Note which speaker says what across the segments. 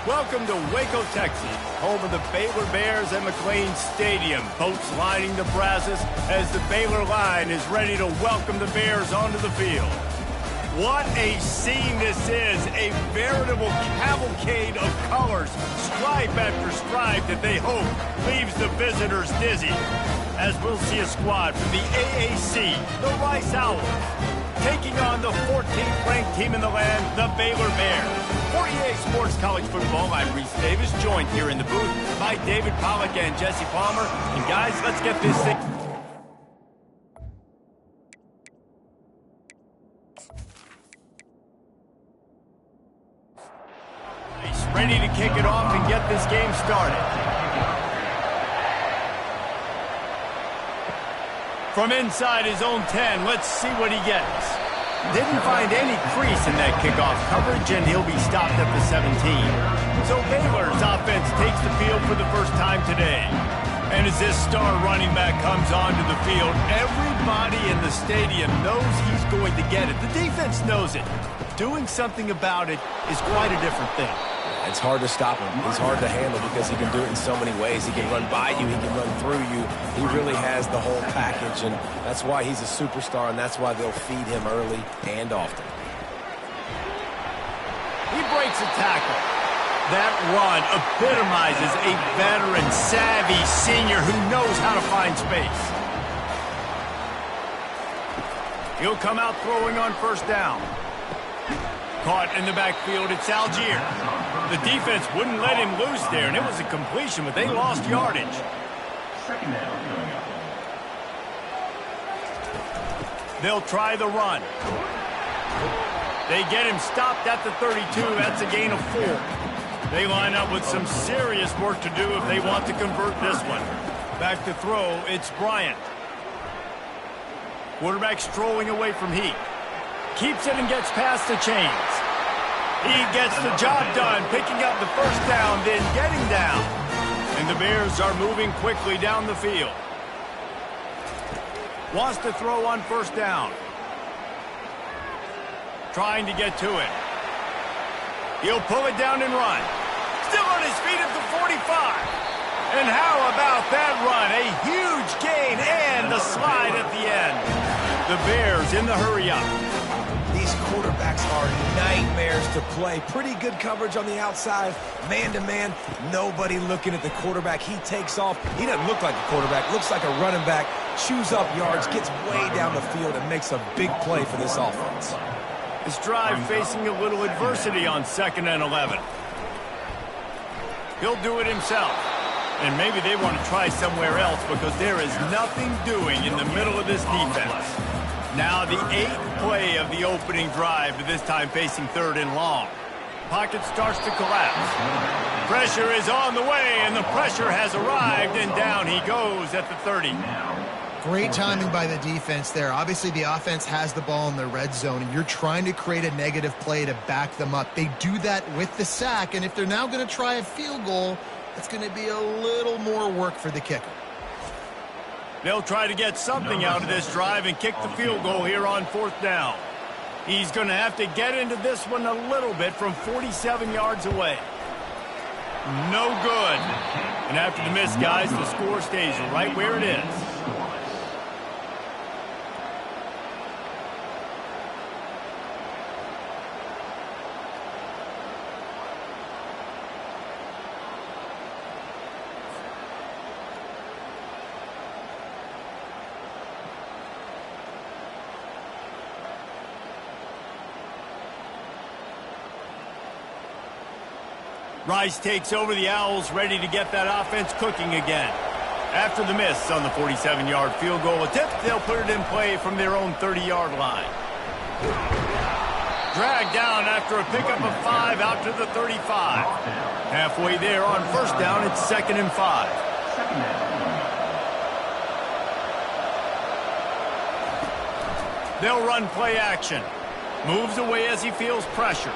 Speaker 1: Welcome to Waco, Texas, home of the Baylor Bears at McLean Stadium. Boats lining the Brazos as the Baylor line is ready to welcome the Bears onto the field. What a scene this is, a veritable cavalcade of colors, stripe after stripe that they hope leaves the visitors dizzy. As we'll see a squad from the AAC, the Rice Owls, taking on the 14th ranked team in the land, the Baylor Bears. For EA Sports College Football, I'm Reese Davis, joined here in the booth by David Pollack and Jesse Palmer. And guys, let's get this thing. Ready to kick it off and get this game started. From inside his own 10, let's see what he gets. Didn't find any crease in that kickoff coverage, and he'll be stopped at the 17. So Baylor's offense takes the field for the first time today. And as this star running back comes onto the field, everybody in the stadium knows he's going to get it. The defense knows it. Doing something about it is quite a different thing.
Speaker 2: It's hard to stop him. He's hard to handle because he can do it in so many ways. He can run by you. He can run through you. He really has the whole package, and that's why he's a superstar, and that's why they'll feed him early and often.
Speaker 1: He breaks a tackle. That run epitomizes a veteran, savvy senior who knows how to find space. He'll come out throwing on first down. Caught in the backfield, it's Algier. The defense wouldn't let him loose there, and it was a completion, but they lost yardage.
Speaker 3: Second down.
Speaker 1: They'll try the run. They get him stopped at the 32. That's a gain of 4. They line up with some serious work to do if they want to convert this one. Back to throw, it's Bryant. Quarterback strolling away from Heat. Keeps it and gets past the chains. He gets the job done, picking up the first down, then getting down. And the Bears are moving quickly down the field. Wants to throw on first down. Trying to get to it. He'll pull it down and run. Still on his feet at the 45. And how about that run? A huge gain and the slide at the end. The Bears in the hurry-up.
Speaker 2: These quarterbacks are nightmares to play. Pretty good coverage on the outside. Man-to-man, nobody looking at the quarterback. He takes off. He doesn't look like a quarterback. Looks like a running back. Chews up yards, gets way down the field, and makes a big play for this offense.
Speaker 1: This drive facing a little adversity on 2nd and 11. He'll do it himself. And maybe they want to try somewhere else because there is nothing doing in the middle of this defense. Now the 8th play of the opening drive, but this time facing 3rd and long. Pocket starts to collapse. Pressure is on the way, and the pressure has arrived, and down he goes at the 30.
Speaker 4: Great timing by the defense there. Obviously, the offense has the ball in the red zone, and you're trying to create a negative play to back them up. They do that with the sack, and if they're now going to try a field goal, it's going to be a little more work for the kicker.
Speaker 1: They'll try to get something out of this drive and kick the field goal here on 4th down. He's going to have to get into this one a little bit from 47 yards away. No good. And after the miss, guys, the score stays right where it is. Rice takes over the Owls, ready to get that offense cooking again. After the miss on the 47-yard field goal attempt, they'll put it in play from their own 30-yard line. Dragged down after a pickup of 5 out to the 35. Halfway there on first down, it's 2nd and 5. They'll run play action. Moves away as he feels pressure.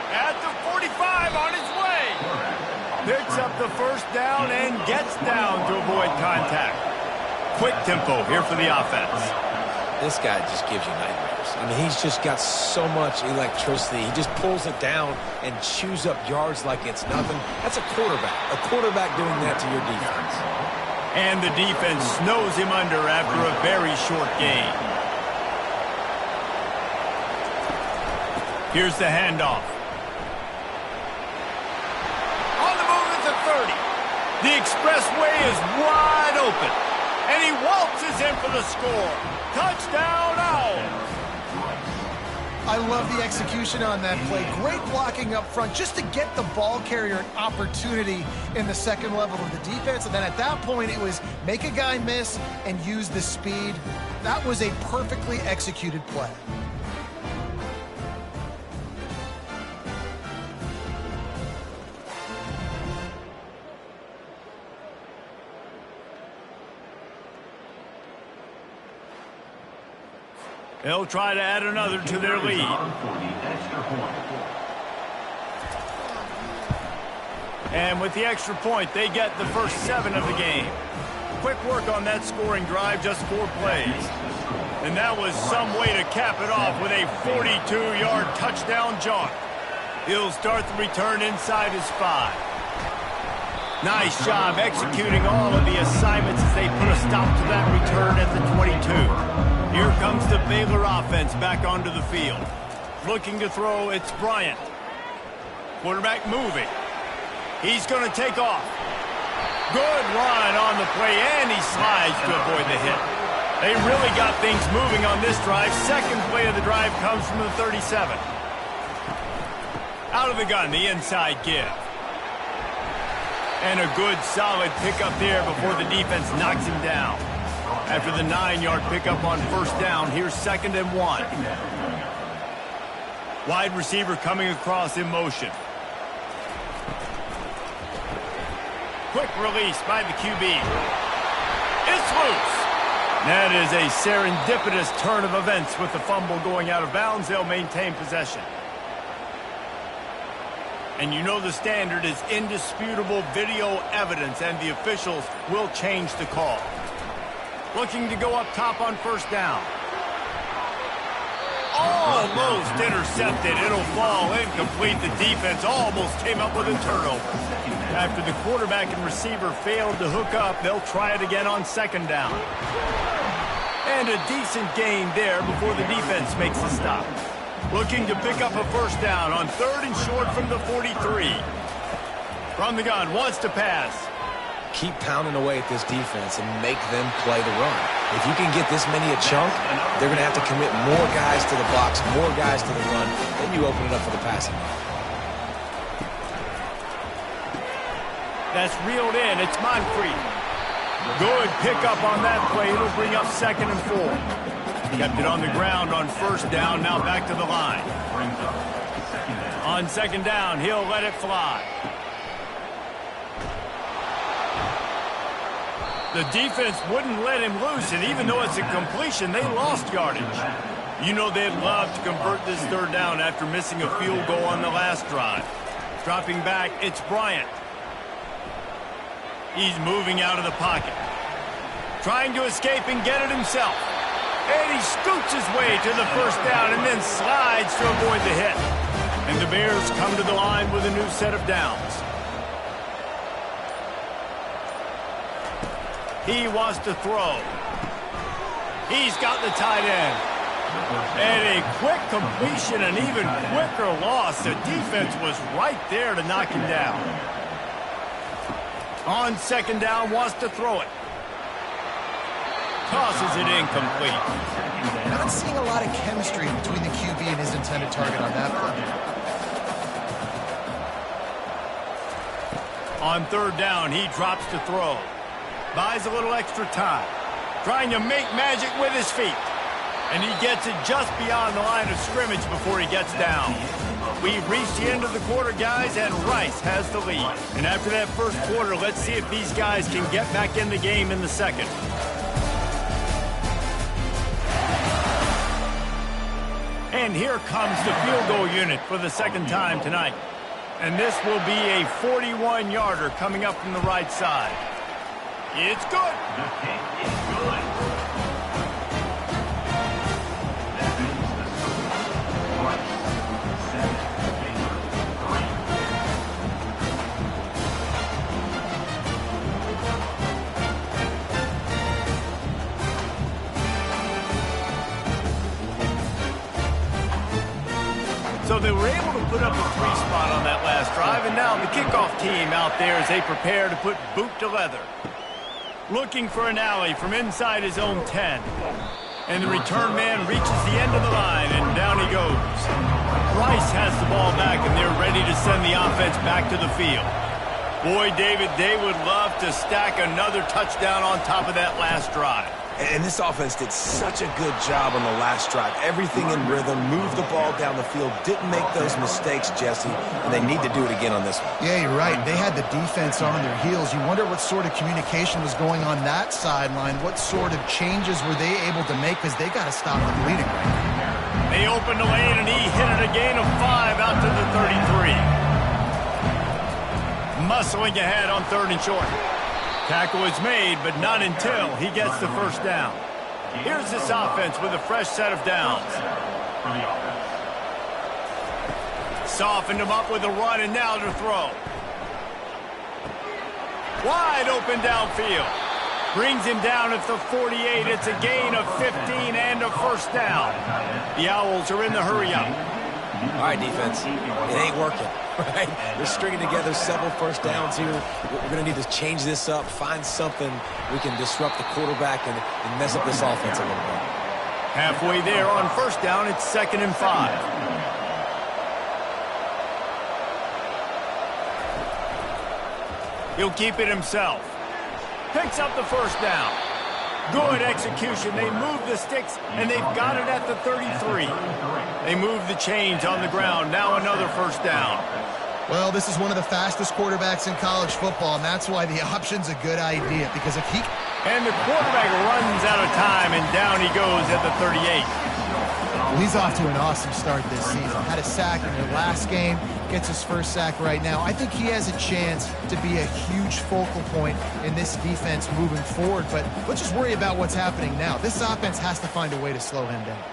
Speaker 1: At the 45 on his way. Picks up the first down and gets down to avoid contact. Quick tempo here for the offense.
Speaker 2: This guy just gives you nightmares. I mean, he's just got so much electricity. He just pulls it down and chews up yards like it's nothing. That's a quarterback. A quarterback doing that to your defense.
Speaker 1: And the defense snows him under after a very short gain. Here's the handoff. On the move at the 30. The expressway is wide open. And he waltzes in for the score. Touchdown, Owls.
Speaker 4: I love the execution on that play. Great blocking up front just to get the ball carrier an opportunity in the second level of the defense. And then at that point, it was make a guy miss and use the speed. That was a perfectly executed play.
Speaker 1: They'll try to add another to their lead. And with the extra point, they get the first 7 of the game. Quick work on that scoring drive, just 4 plays. And that was some way to cap it off with a 42-yard touchdown jaunt. He'll start the return inside his 5. Nice job executing all of the assignments as they put a stop to that return at the 22. Here comes the Baylor offense back onto the field. Looking to throw, it's Bryant. Quarterback moving. He's going to take off. Good run on the play, and he slides to avoid the hit. They really got things moving on this drive. Second play of the drive comes from the 37. Out of the gun, the inside give. And a good, solid pickup there before the defense knocks him down. After the 9-yard pickup on first down, here's 2nd and 1. Wide receiver coming across in motion. Quick release by the QB. It's loose. That is a serendipitous turn of events with the fumble going out of bounds. They'll maintain possession. And you know the standard is indisputable video evidence, and the officials will change the call. Looking to go up top on first down. Almost intercepted. It'll fall incomplete. The defense almost came up with a turnover. After the quarterback and receiver failed to hook up, they'll try it again on 2nd down. And a decent gain there before the defense makes the stop. Looking to pick up a first down on 3rd and short from the 43. From the gun, wants to pass.
Speaker 2: Keep pounding away at this defense and make them play the run. If you can get this many a chunk, they're going to have to commit more guys to the box, more guys to the run. Then you open it up for the passing.
Speaker 1: That's reeled in. It's Moncrief. Good pickup on that play. It'll bring up 2nd and 4. Kept it on the ground on first down. Now back to the line. On 2nd down, he'll let it fly. The defense wouldn't let him loose, and even though it's a completion, they lost yardage. You know they'd love to convert this 3rd down after missing a field goal on the last drive. Dropping back, it's Bryant. He's moving out of the pocket. Trying to escape and get it himself. And he scoots his way to the first down and then slides to avoid the hit. And the Bears come to the line with a new set of downs. He wants to throw. He's got the tight end. And a quick completion, an even quicker loss. The defense was right there to knock him down. On 2nd down, wants to throw it. Tosses it incomplete.
Speaker 4: Not seeing a lot of chemistry between the QB and his intended target on that play.
Speaker 1: On 3rd down, he drops to throw. Buys a little extra time. Trying to make magic with his feet. And he gets it just beyond the line of scrimmage before he gets down. We've reached the end of the quarter, guys, and Rice has the lead. And after that first quarter, let's see if these guys can get back in the game in the second. And here comes the field goal unit for the 2nd time tonight. And this will be a 41-yarder coming up from the right side. It's good. So they were able to put up a 3 spot on that last drive, and now the kickoff team out there as they prepare to put boot to leather. Looking for an alley from inside his own 10. And the return man reaches the end of the line, and down he goes. Rice has the ball back, and they're ready to send the offense back to the field. Boy, David, they would love to stack another touchdown on top of that last drive.
Speaker 2: And this offense did such a good job on the last drive. Everything in rhythm, moved the ball down the field, didn't make those mistakes, Jesse, and they need to do it again on this one.
Speaker 4: Yeah, you're right. They had the defense on their heels. You wonder what sort of communication was going on that sideline. What sort of changes were they able to make, because they got to stop the bleeding right now.
Speaker 1: They opened the lane, and he hit it a gain of 5 out to the 33. Muscling ahead on 3rd and short. Tackle is made, but not until he gets the first down. Here's this offense with a fresh set of downs. Softened him up with a run, and now to throw. Wide open downfield. Brings him down at the 48. It's a gain of 15 and a first down. The Owls are in the hurry-up.
Speaker 2: All right, defense, it ain't working, right? We're stringing together several first downs here. We're going to need to change this up, find something we can disrupt the quarterback and mess up this offense a little bit.
Speaker 1: Halfway there on first down, it's 2nd and 5. He'll keep it himself. Picks up the first down. Good execution. They move the sticks, and they've got it at the 33. They move the chains on the ground. Now another first down.
Speaker 4: Well, this is one of the fastest quarterbacks in college football, and that's why the option's a good idea, because if he...
Speaker 1: And the quarterback runs out of time, and down he goes at the 38.
Speaker 4: Well, he's off to an awesome start this season. Had a sack in their last game, gets his first sack right now. I think he has a chance to be a huge focal point in this defense moving forward, but let's just worry about what's happening now. This offense has to find a way to slow him down.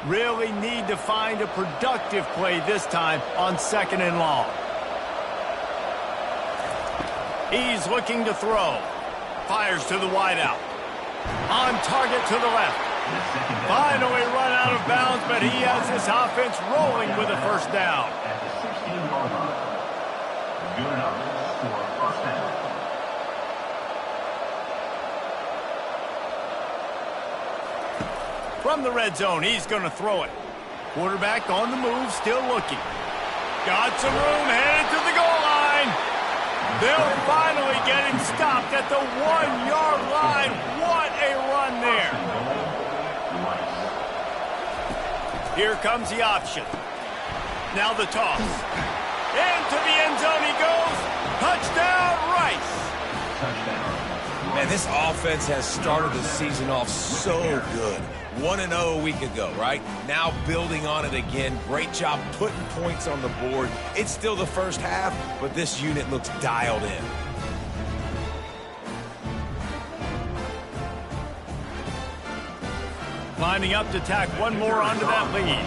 Speaker 1: Really need to find a productive play this time on 2nd and long. He's looking to throw. Fires to the wideout. On target to the left. Finally run out of bounds, but he has this offense rolling with a first down. From the red zone, he's going to throw it. Quarterback on the move, still looking. Got some room, headed to the goal line. They'll finally get him stopped at the 1-yard line. What a run there. Here comes the option. Now the toss. Into the end zone he goes. Touchdown, Rice.
Speaker 2: Man, this offense has started the season off so good. 1-0 a week ago, right? Now building on it again. Great job putting points on the board. It's still the first half, but this unit looks dialed in.
Speaker 1: Lining up to tack one more onto that lead.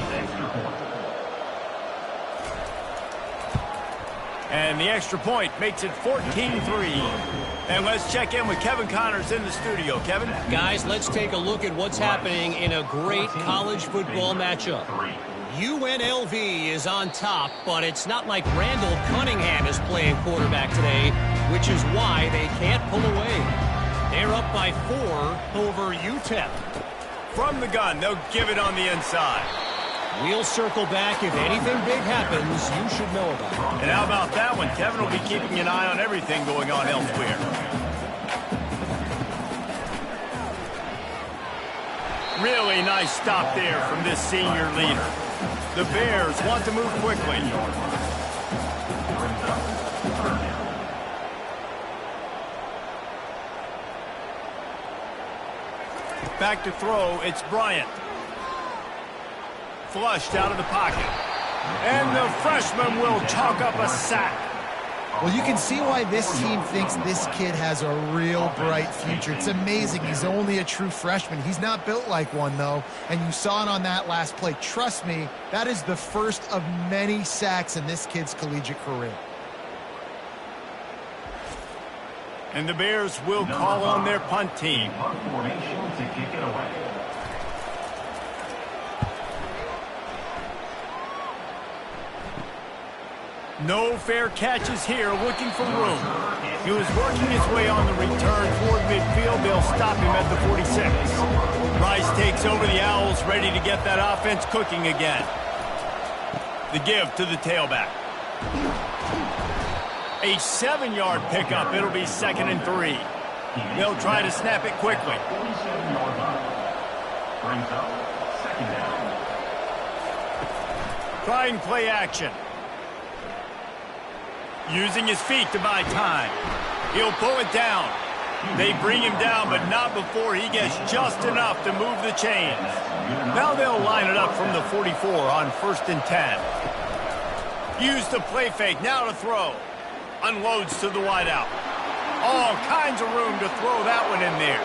Speaker 1: And the extra point makes it 14-3. And let's check in with Kevin Connors in the studio. Kevin?
Speaker 3: Guys, let's take a look at what's happening in a great college football matchup. UNLV is on top, but it's not like Randall Cunningham is playing quarterback today, which is why they can't pull away. They're up by 4 over UTEP.
Speaker 1: From the gun, they'll give it on the inside.
Speaker 3: We'll circle back. If anything big happens, you should know about it.
Speaker 1: And how about that one? Kevin will be keeping an eye on everything going on elsewhere. Really nice stop there from this senior leader. The Bears want to move quickly. Back to throw, it's Bryant. Flushed out of the pocket. And the freshman will chalk up a sack.
Speaker 4: Well, you can see why this team thinks this kid has a real bright future. It's amazing. He's only a true freshman. He's not built like one, though, and you saw it on that last play. Trust me, that is the first of many sacks in this kid's collegiate career.
Speaker 1: And the Bears will call on their punt team. No fair catches here, looking for room. He was working his way on the return toward midfield. They'll stop him at the 46. Rice takes over the Owls, ready to get that offense cooking again. The give to the tailback. A 7-yard pickup. It'll be 2nd and 3. They'll try to snap it quickly. Trying play action. Using his feet to buy time. He'll pull it down. They bring him down, but not before he gets just enough to move the chains. Now they'll line it up from the 44 on 1st and 10. Use the play fake, now to throw. Unloads to the wideout. All kinds of room to throw that one in there.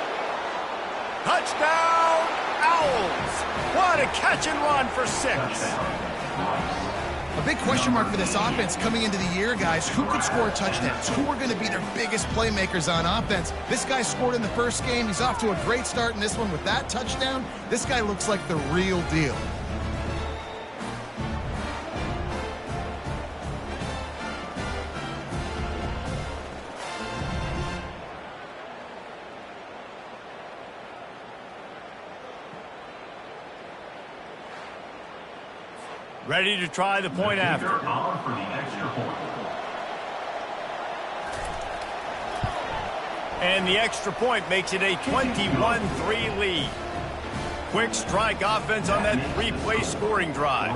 Speaker 1: Touchdown, Owls! What a catch and run for 6.
Speaker 4: A big question mark for this offense coming into the year, guys. Who could score touchdowns? Who are going to be their biggest playmakers on offense? This guy scored in the first game. He's off to a great start in this one with that touchdown. This guy looks like the real deal.
Speaker 1: Ready to try the point after. And the extra point makes it a 21-3 lead. Quick strike offense on that 3-play scoring drive.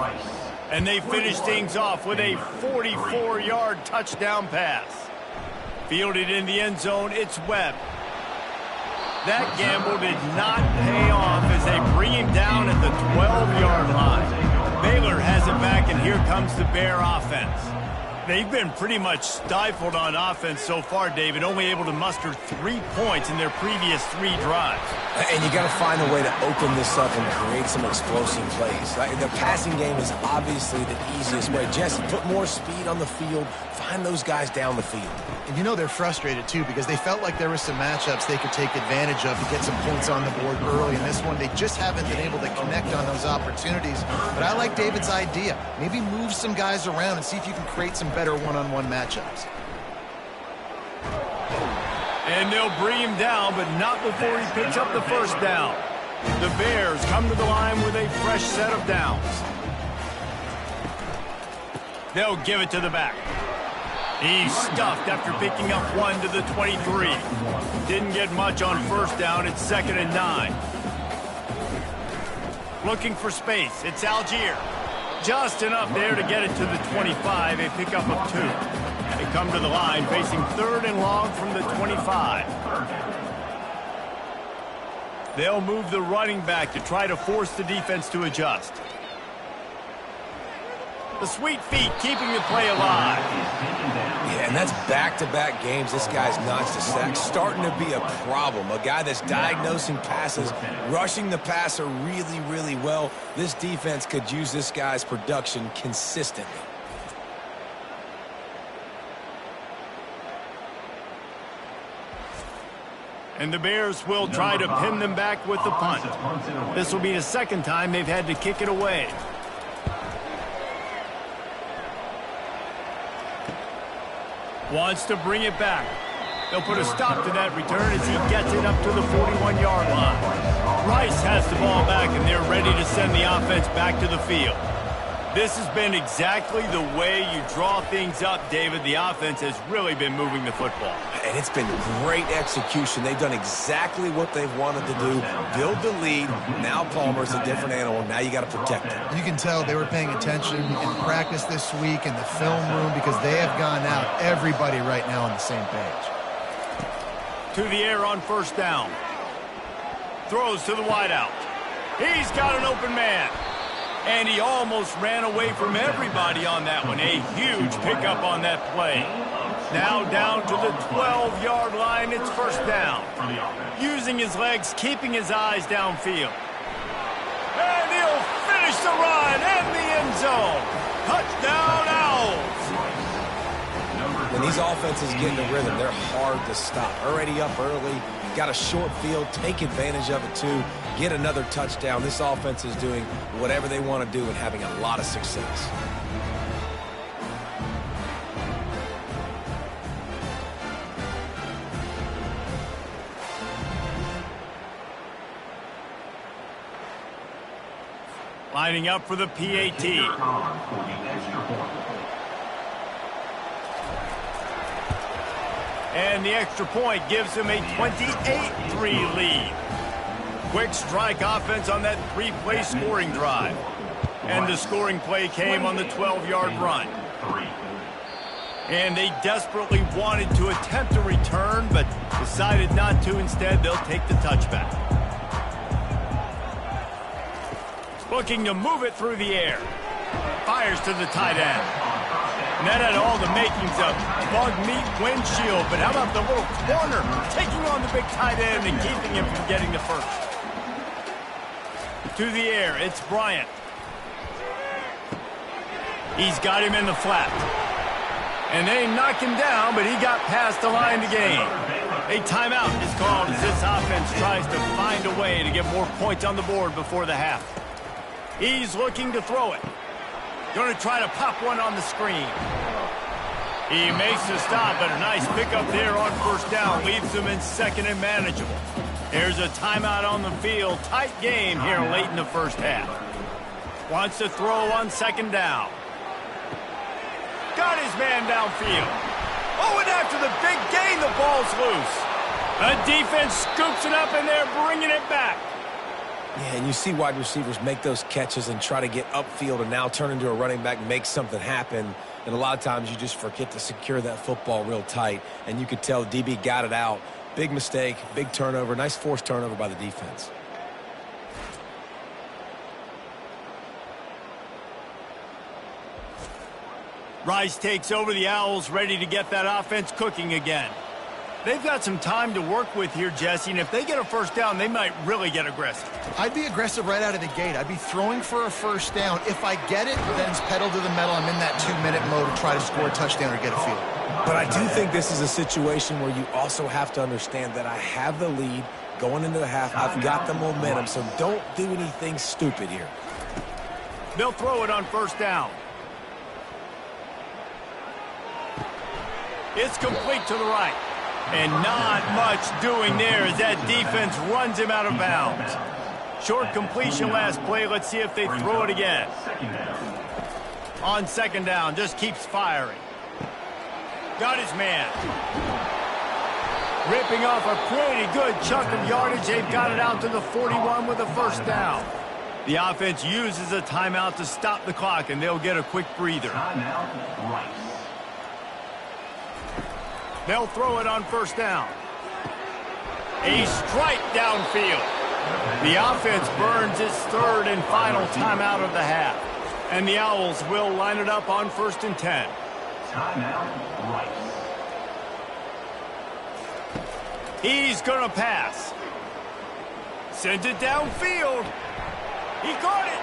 Speaker 1: And they finish things off with a 44-yard touchdown pass. Fielded in the end zone, it's Webb. That gamble did not pay off as they bring him down at the 12-yard line. Baylor has it back, and here comes the Bear offense. They've been pretty much stifled on offense so far, David, only able to muster 3 points in their previous 3 drives.
Speaker 2: And you got to find a way to open this up and create some explosive plays. The passing game is obviously the easiest way. Jesse, put more speed on the field, find those guys down the field.
Speaker 4: And you know they're frustrated, too, because they felt like there were some matchups they could take advantage of to get some points on the board early. In this one, they just haven't been able to connect on those opportunities. But I like David's idea. Maybe move some guys around and see if you can create some better one-on-one matchups.
Speaker 1: And they'll bring him down, but not before he picks up the first down. The Bears come to the line with a fresh set of downs. They'll give it to the back. He's stuffed after picking up 1 to the 23. Didn't get much on first down. It's 2nd and 9. Looking for space. It's Algier. Just enough there to get it to the 25. A pickup of 2. They come to the line facing 3rd and long from the 25. They'll move the running back to try to force the defense to adjust. The sweet feet keeping the play alive.
Speaker 2: Yeah, and that's back-to-back games. This guy's notched a sack. Starting to be a problem. A guy that's diagnosing passes, rushing the passer really, really well. This defense could use this guy's production consistently.
Speaker 1: And the Bears will try to pin them back with the punt. This will be the 2nd time they've had to kick it away. Wants to bring it back. They'll put a stop to that return as he gets it up to the 41-yard line. Rice has the ball back, and they're ready to send the offense back to the field. This has been exactly the way you draw things up, David. The offense has really been moving the football.
Speaker 2: And it's been great execution. They've done exactly what they've wanted to do. Build the lead. Now Palmer's a different animal. Now you got to protect him.
Speaker 4: You can tell they were paying attention in practice this week in the film room because they have gone out, everybody right now on the same page.
Speaker 1: To the air on first down. Throws to the wideout. He's got an open man. And he almost ran away from everybody on that one. A huge pickup on that play. Now down to the 12-yard line. It's first down. Using his legs, keeping his eyes downfield. And he'll finish the run in the end zone. Touchdown, Owls.
Speaker 2: When these offenses get in a rhythm, they're hard to stop. Already up early, got a short field, take advantage of it too, get another touchdown. This offense is doing whatever they want to do and having a lot of success.
Speaker 1: lining up for the PAT. And the extra point gives them a 28-3 lead. Quick strike offense on that 3-play scoring drive. And the scoring play came on the 12-yard run. And they desperately wanted to attempt a return, but decided not to. Instead, they'll take the touchback. Looking to move it through the air. Fires to the tight end. And that had all the makings of bug meat windshield. But how about the little corner taking on the big tight end and keeping him from getting the first? To the air, it's Bryant. He's got him in the flat. And they knocked him down, but he got past the line to gain. A timeout is called as this offense tries to find a way to get more points on the board before the half. He's looking to throw it. Going to try to pop one on the screen. He makes the stop, but a nice pickup there on first down. Leaves them in second and manageable. There's a timeout on the field. Tight game here late in the first half. Wants to throw on second down. Got his man downfield. Oh, and after the big gain, the ball's loose. The defense scoops it up, and they're bringing it back.
Speaker 2: Yeah, and you see wide receivers make those catches and try to get upfield and now turn into a running back and make something happen. And a lot of times you just forget to secure that football real tight. And you could tell DB got it out. Big mistake, big turnover, nice forced turnover by the defense.
Speaker 1: Rice takes over. The Owls ready to get that offense cooking again. They've got some time to work with here, Jesse, and if they get a first down, they might really get aggressive.
Speaker 4: I'd be aggressive right out of the gate. I'd be throwing for a first down. If I get it, then it's pedal to the metal. I'm in that 2-minute mode to try to score a touchdown or get a field.
Speaker 2: But I do think this is a situation where you also have to understand that I have the lead going into the half. I've got the momentum, so don't do anything stupid here.
Speaker 1: They'll throw it on first down. It's complete to the right. And not much doing there as that defense runs him out of bounds. Short completion last play. Let's see if they throw it again. On second down, just keeps firing. Got his man. Ripping off a pretty good chunk of yardage. They've got it out to the 41 with a first down. The offense uses a timeout to stop the clock, and they'll get a quick breather. They'll throw it on first down. A strike downfield. The offense burns its third and final timeout of the half. And the Owls will line it up on 1st and 10. Timeout, Rice. He's going to pass. Sends it downfield. He caught it.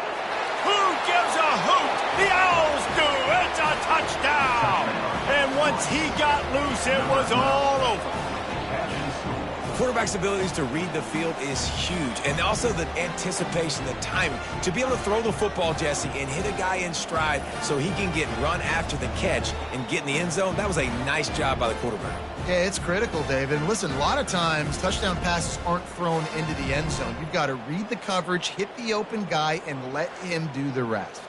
Speaker 1: Who gives a hoot? The Owls do. It's a touchdown. And once he got loose, it was all over.
Speaker 2: The quarterback's abilities to read the field is huge. And also the anticipation, the timing. To be able to throw the football, Jesse, and hit a guy in stride so he can get run after the catch and get in the end zone, that was a nice job by the quarterback.
Speaker 4: Yeah, it's critical, David. And listen, a lot of times touchdown passes aren't thrown into the end zone. You've got to read the coverage, hit the open guy, and let him do the rest.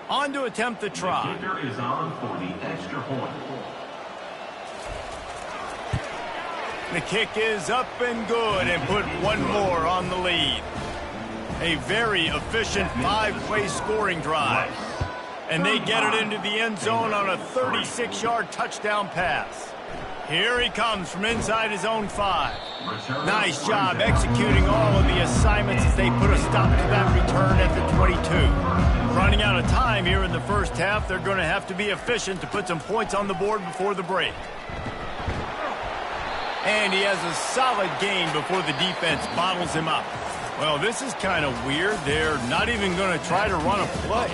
Speaker 1: On to attempt the try.
Speaker 5: The kicker is on for the extra point.
Speaker 1: The kick is up and good and put one more on the lead. A very efficient 5-play scoring drive. And they get it into the end zone on a 36-yard touchdown pass. Here he comes from inside his own 5. Nice job executing all of the assignments as they put a stop to that return at the 22. Running out of time here in the first half, they're going to have to be efficient to put some points on the board before the break. And he has a solid gain before the defense bottles him up. Well, this is kind of weird. They're not even going to try to run a play.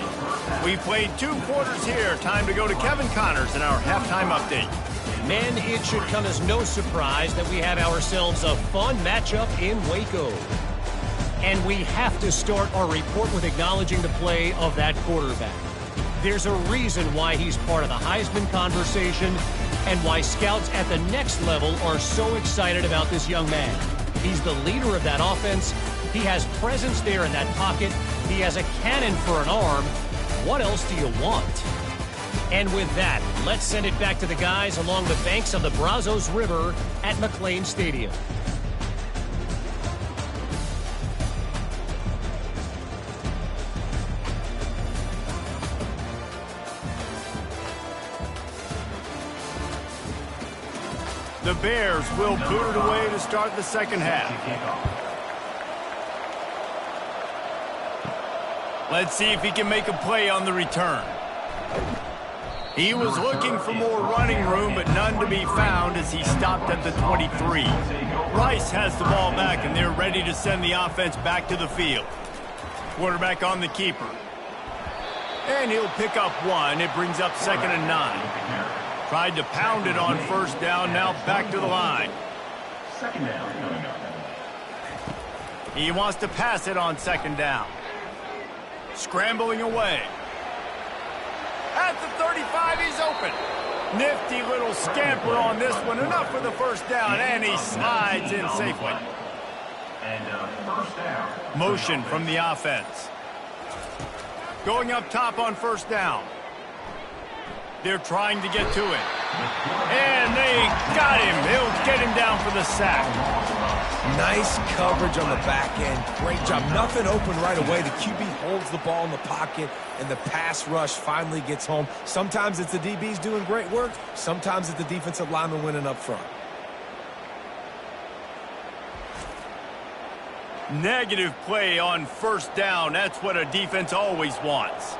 Speaker 1: We played 2 quarters here. Time to go to Kevin Connors in our halftime update.
Speaker 3: Men, it should come as no surprise that we have ourselves a fun matchup in Waco. And we have to start our report with acknowledging the play of that quarterback. There's a reason why he's part of the Heisman conversation and why scouts at the next level are so excited about this young man. He's the leader of that offense. He has presence there in that pocket. He has a cannon for an arm. What else do you want? And with that, let's send it back to the guys along the banks of the Brazos River at McLean Stadium.
Speaker 1: The Bears will boot it away to start the second half. Let's see if he can make a play on the return. He was looking for more running room, but none to be found as he stopped at the 23. Rice has the ball back, and they're ready to send the offense back to the field. Quarterback on the keeper. And he'll pick up one. It brings up 2nd and 9. Tried to pound it on first down, now back to the line.
Speaker 5: Second down coming up.
Speaker 1: He wants to pass it on 2nd down. Scrambling away. At the 35, he's open. Nifty little scamper on this one. Enough for the first down, and he slides in safely.
Speaker 5: And first down.
Speaker 1: Motion from the offense. Going up top on first down. They're trying to get to it. And they got him. He'll get him down for the sack.
Speaker 2: Nice coverage on the back end. Great job. Nothing open right away. The QB holds the ball in the pocket, and the pass rush finally gets home. Sometimes it's the DBs doing great work. Sometimes it's the defensive lineman winning up front.
Speaker 1: Negative play on first down. That's what a defense always wants.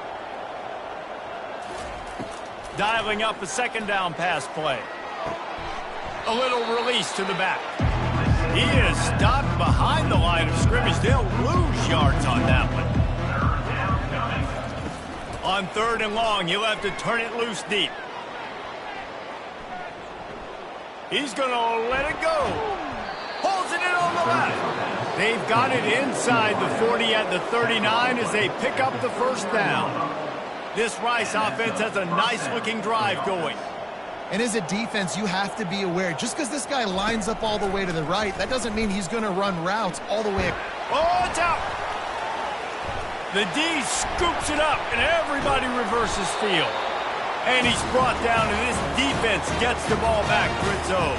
Speaker 1: Dialing up a 2nd down pass play. A little release to the back. He is stopped behind the line of scrimmage. They'll lose yards on that one. On 3rd and long, he'll have to turn it loose deep. He's going to let it go. Holds it in on the left. They've got it inside the 40 at the 39 as they pick up the first down. This Rice offense has a nice-looking drive going.
Speaker 4: And as a defense, you have to be aware. Just because this guy lines up all the way to the right, that doesn't mean he's going to run routes all the way.
Speaker 1: Oh, it's out. The D scoops it up, and everybody reverses field. And he's brought down, and this defense gets the ball back for its own.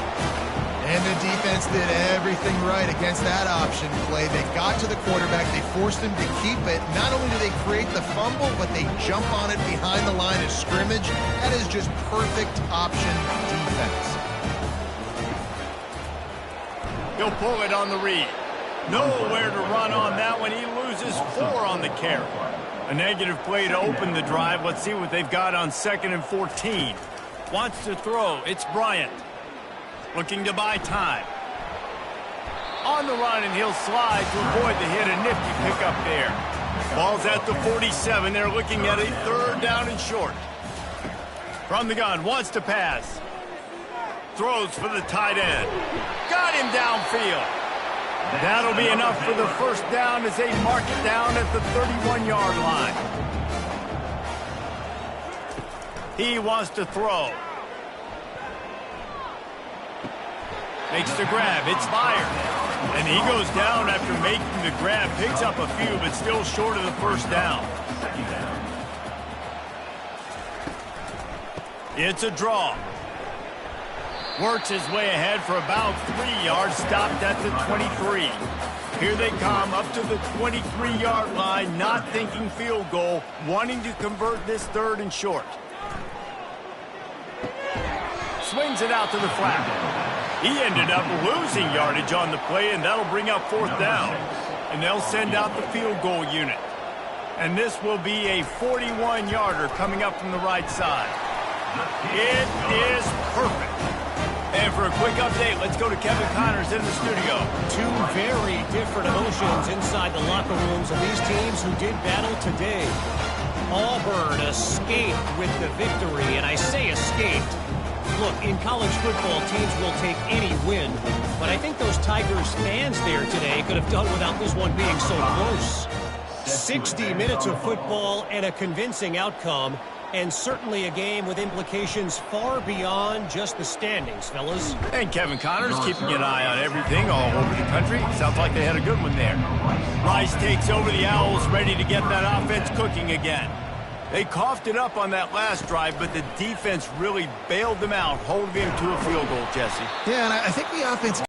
Speaker 4: And the defense did everything right against that option play. They got to the quarterback. They forced him to keep it. Not only do they create the fumble, but they jump on it behind the line of scrimmage. That is just perfect option defense.
Speaker 1: He'll pull it on the read. Nowhere to run on that one. He loses 4 on the carry. A negative play to open the drive. Let's see what they've got on 2nd and 14. Wants to throw. It's Bryant. Looking to buy time. On the run, and he'll slide to avoid the hit. A nifty pickup there. Ball's at the 47. They're looking at a 3rd down and short. From the gun, wants to pass. Throws for the tight end. Got him downfield. That'll be enough for the first down as they mark it down at the 31-yard line. He wants to throw. Makes the grab. It's fired. And he goes down after making the grab. Picks up a few, but still short of the first down. It's a draw. Works his way ahead for about 3 yards. Stopped at the 23. Here they come up to the 23-yard line, not thinking field goal, wanting to convert this 3rd and short. Swings it out to the flat. He ended up losing yardage on the play, and that'll bring up 4th down. And they'll send out the field goal unit. And this will be a 41-yarder coming up from the right side. It is perfect. And for a quick update, let's go to Kevin Connors in the studio.
Speaker 3: 2 very different emotions inside the locker rooms of these teams who did battle today. Auburn escaped with the victory, and I say escaped. Look, in college football, teams will take any win, but I think those Tigers fans there today could have done without this one being so close. 60 minutes of football and a convincing outcome. And certainly a game with implications far beyond just the standings, fellas.
Speaker 1: And Kevin Connors keeping an eye on everything all over the country. Sounds like they had a good one there. Rice takes over the Owls, ready to get that offense cooking again. They coughed it up on that last drive, but the defense really bailed them out, holding them to a field goal, Jesse.
Speaker 4: Yeah, and I think the offense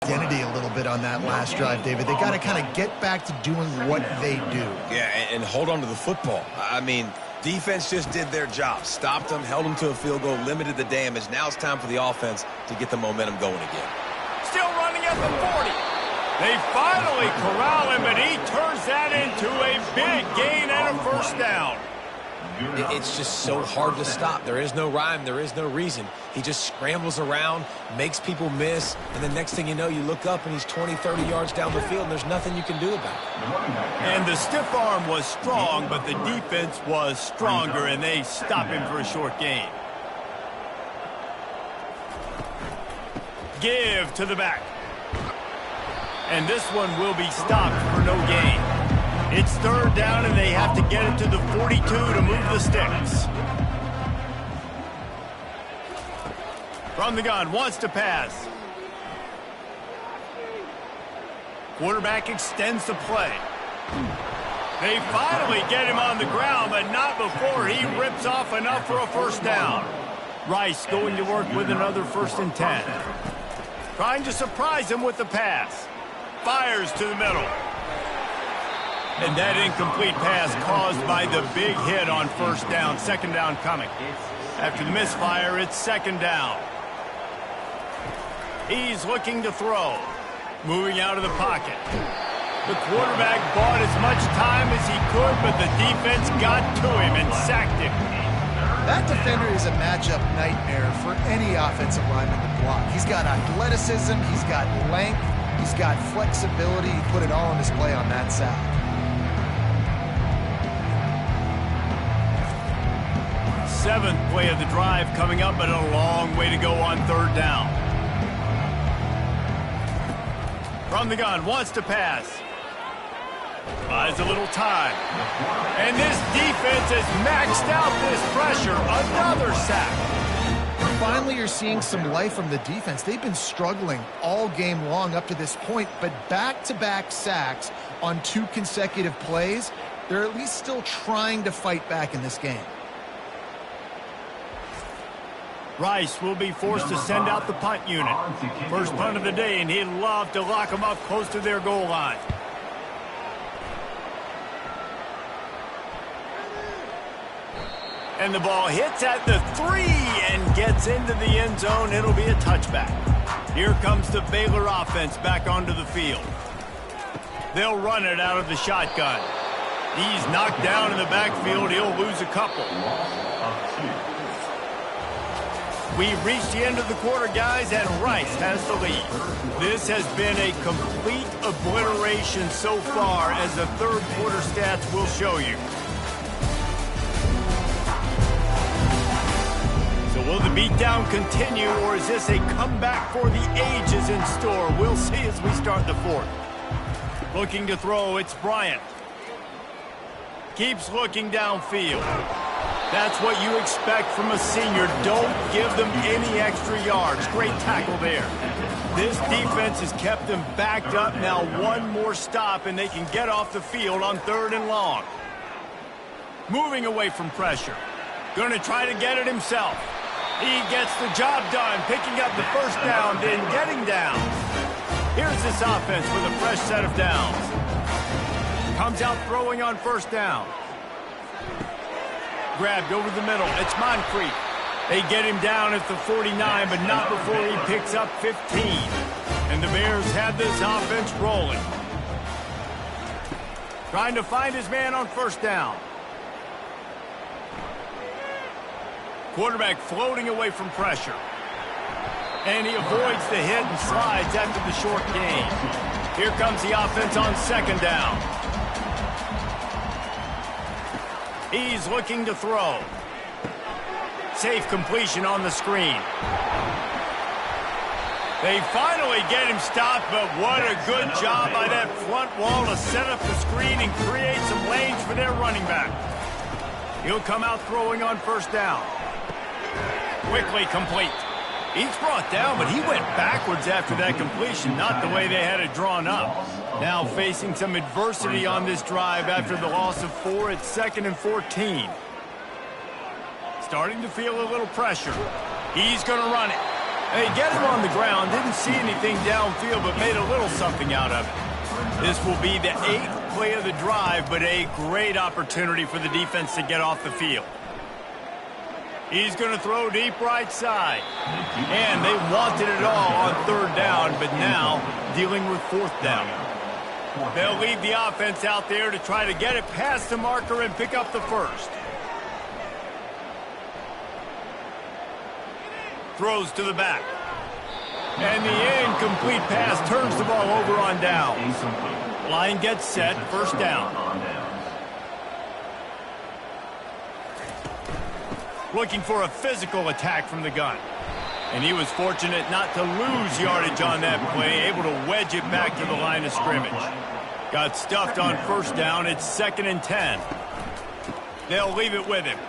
Speaker 4: identity a little bit on that last drive, David. They got to kind of get back to doing what they do.
Speaker 2: Yeah, and hold on to the football. I mean, defense just did their job. Stopped them, held them to a field goal, limited the damage. Now it's time for the offense to get the momentum going again.
Speaker 1: Still running at the 40. They finally corral him, and he turns that into a big gain and a first down.
Speaker 2: It's just so hard to stop. There is no rhyme. There is no reason. He just scrambles around, makes people miss, and the next thing you know, you look up and he's 20, 30 yards down the field, and there's nothing you can do about it.
Speaker 1: And the stiff arm was strong, but the defense was stronger, and they stop him for a short gain. Give to the back. And this one will be stopped for no gain. It's third down, and they have to get it to the 42 to move the sticks. From the gun, wants to pass. Quarterback extends the play. They finally get him on the ground, but not before he rips off enough for a first down. Rice going to work with another 1st and 10. Trying to surprise him with the pass. Fires to the middle. And that incomplete pass caused by the big hit on first down. Second down coming. After the misfire, it's second down. He's looking to throw. Moving out of the pocket. The quarterback bought as much time as he could, but the defense got to him and sacked him.
Speaker 4: That defender is a matchup nightmare for any offensive lineman to block. He's got athleticism, he's got length, he's got flexibility. He put it all on display on that sack.
Speaker 1: Seventh play of the drive coming up, but a long way to go on third down. From the gun, wants to pass. Buys a little time. And this defense has maxed out this pressure. Another sack.
Speaker 4: Finally, you're seeing some life from the defense. They've been struggling all game long up to this point, but back-to-back sacks on 2 consecutive plays, they're at least still trying to fight back in this game.
Speaker 1: Rice will be forced to send out the punt unit. First punt of the day, and he'd love to lock them up close to their goal line. And the ball hits at the 3 and gets into the end zone. It'll be a touchback. Here comes the Baylor offense back onto the field. They'll run it out of the shotgun. He's knocked down in the backfield. He'll lose a couple. We've reached the end of the quarter, guys, and Rice has the lead. This has been a complete obliteration so far, as the third quarter stats will show you. So will the beatdown continue, or is this a comeback for the ages in store? We'll see as we start the fourth. Looking to throw, it's Bryant. Keeps looking downfield. That's what you expect from a senior. Don't give them any extra yards. Great tackle there. This defense has kept them backed up. Now one more stop, and they can get off the field on 3rd and long. Moving away from pressure. Going to try to get it himself. He gets the job done, picking up the first down, then getting down. Here's this offense with a fresh set of downs. Comes out throwing on first down. Grabbed over the middle. It's Moncrief. They get him down at the 49, but not before he picks up 15. And the Bears have this offense rolling. Trying to find his man on first down. Quarterback floating away from pressure. And he avoids the hit and slides after the short gain. Here comes the offense on second down. He's looking to throw. Safe completion on the screen. They finally get him stopped, but what a good job by that front wall to set up the screen and create some lanes for their running back. He'll come out throwing on first down. Quickly complete. He's brought down, but he went backwards after that completion, not the way they had it drawn up. Now facing some adversity on this drive after the loss of 4 at 2nd and 14. Starting to feel a little pressure. He's going to run it. They get him on the ground, didn't see anything downfield, but made a little something out of it. This will be the 8th play of the drive, but a great opportunity for the defense to get off the field. He's going to throw deep right side. And they wanted it all on 3rd down, but now dealing with 4th down. They'll leave the offense out there to try to get it past the marker and pick up the first. Throws to the back. And the incomplete pass turns the ball over on down. Line gets set, first down. Looking for a physical attack from the gun. And he was fortunate not to lose yardage on that play, able to wedge it back to the line of scrimmage. Got stuffed on first down, it's 2nd and 10. They'll leave it with him.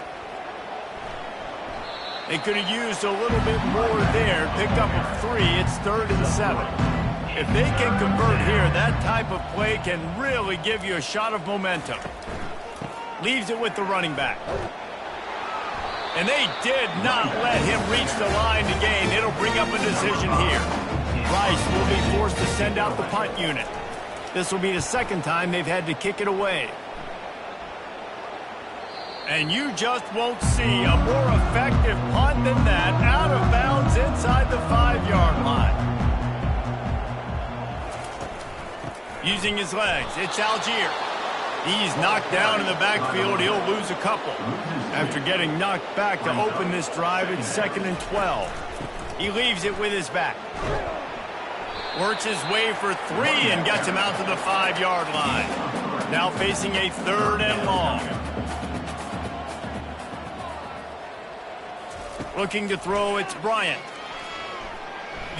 Speaker 1: They could have used a little bit more there, picked up a 3, it's 3rd and 7. If they can convert here, that type of play can really give you a shot of momentum. Leaves it with the running back. And they did not let him reach the line to gain. It'll bring up a decision here. Rice will be forced to send out the punt unit. This will be the 2nd time they've had to kick it away. And you just won't see a more effective punt than that, out of bounds inside the 5-yard line. Using his legs, it's Algier. He's knocked down in the backfield. He'll lose a couple. After getting knocked back to open this drive, it's 2nd and 12. He leaves it with his back. Works his way for 3 and gets him out to the 5-yard line. Now facing a 3rd and long. Looking to throw, it's Bryant.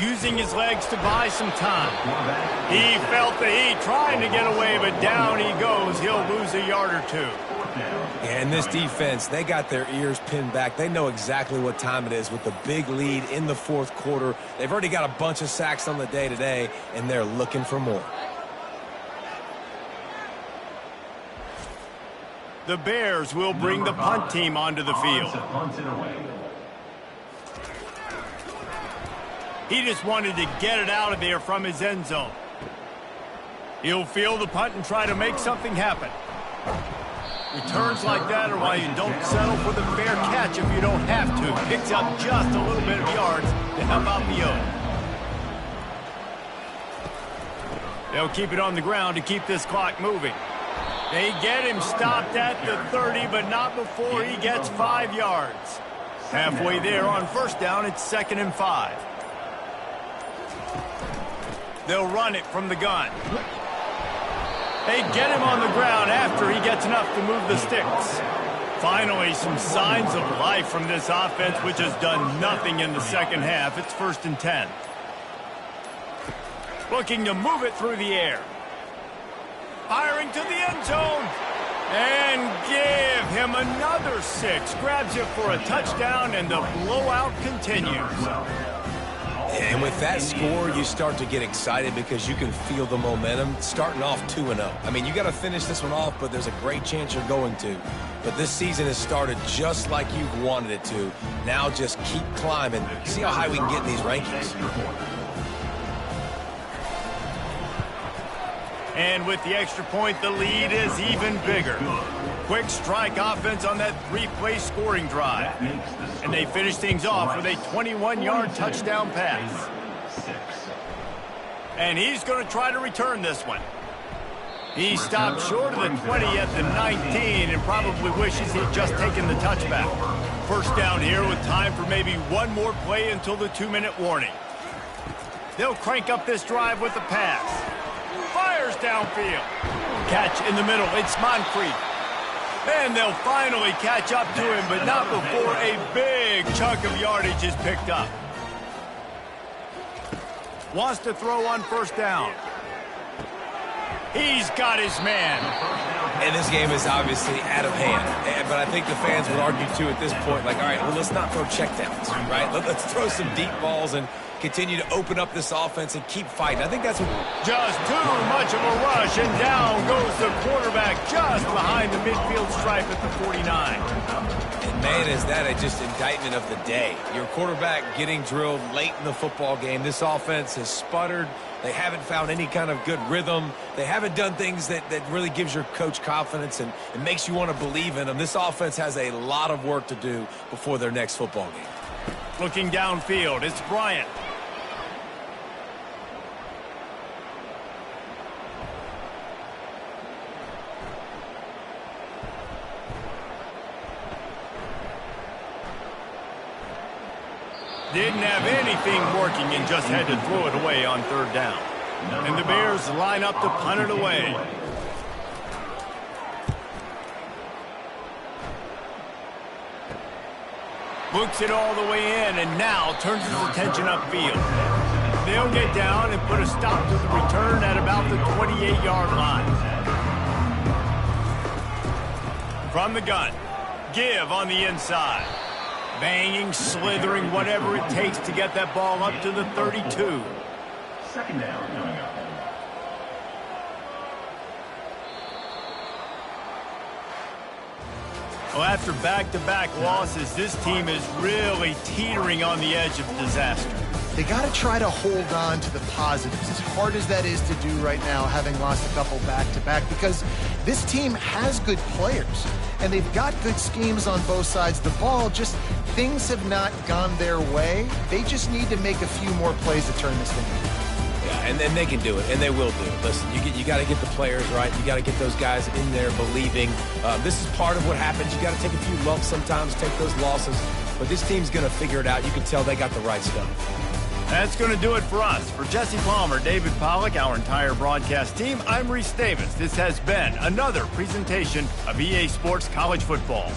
Speaker 1: Using his legs to buy some time. He felt the heat, trying to get away, but down he goes. He'll lose a yard or 2.
Speaker 2: And this defense, they got their ears pinned back. They know exactly what time it is with the big lead in the 4th quarter. They've already got a bunch of sacks on the day today, and they're looking for more.
Speaker 1: The Bears will bring the punt team onto the field. He just wanted to get it out of there from his end zone. He'll field the punt and try to make something happen. Returns like that are why you don't settle for the fair catch if you don't have to. Picks up just a little bit of yards to help out the O. They'll keep it on the ground to keep this clock moving. They get him stopped at the 30, but not before he gets 5 yards. Halfway there on first down, it's 2nd and 5. They'll run it from the gun. They get him on the ground after he gets enough to move the sticks. Finally, some signs of life from this offense, which has done nothing in the 2nd half. It's 1st and 10. Looking to move it through the air. Firing to the end zone. And give him another 6. Grabs it for a touchdown, and the blowout continues.
Speaker 2: And with that score, you start to get excited because you can feel the momentum starting off 2-0. I mean, you got to finish this one off, but there's a great chance you're going to. But this season has started just like you've wanted it to. Now just keep climbing. See how high we can get in these rankings.
Speaker 1: And with the extra point, the lead is even bigger. Quick strike offense on that 3-play scoring drive. And they finish things off with a 21-yard touchdown pass. And he's going to try to return this one. He stopped short of the 20 at the 19 and probably wishes he'd just taken the touchback. First down here with time for maybe one more play until the 2-minute warning. They'll crank up this drive with the pass. Fires downfield. Catch in the middle. It's Moncrief. And they'll finally catch up to him, but not before a big chunk of yardage is picked up. Wants to throw on first down. He's got his man.
Speaker 2: And this game is obviously out of hand. But I think the fans would argue, too, at this point, like, all right, well, let's not throw checkdowns, right? Let's throw some deep balls and continue to open up this offense and keep fighting. I think that's what...
Speaker 1: Just too much of a rush, and down goes the quarterback just behind the midfield stripe at the 49.
Speaker 2: And, man, is that just indictment of the day. Your quarterback getting drilled late in the football game. This offense has sputtered. They haven't found any kind of good rhythm. They haven't done things that really gives your coach confidence and makes you want to believe in them. This offense has a lot of work to do before their next football game.
Speaker 1: Looking downfield, it's Bryant. Didn't have anything working and just had to throw it away on third down. And the Bears line up to punt it away. Looks it all the way in and now turns his attention upfield. They'll get down and put a stop to the return at about the 28-yard line. From the gun, give on the inside. Banging, slithering, whatever it takes to get that ball up to the 32.
Speaker 5: Second down coming up.
Speaker 1: Well, after back-to-back losses, this team is really teetering on the edge of disaster.
Speaker 4: They got to try to hold on to the positives, as hard as that is to do right now, having lost a couple back-to-back, because this team has good players, and they've got good schemes on both sides of the ball. Just things have not gone their way. They just need to make a few more plays to turn this thing around.
Speaker 2: Yeah, and they can do it, and they will do it. Listen, you got to get the players right. You got to get those guys in there believing. This is part of what happens. You got to take a few lumps sometimes, take those losses. But this team's going to figure it out. You can tell they got the right stuff.
Speaker 1: That's going to do it for us. For Jesse Palmer, David Pollack, our entire broadcast team, I'm Reese Davis. This has been another presentation of EA Sports College Football.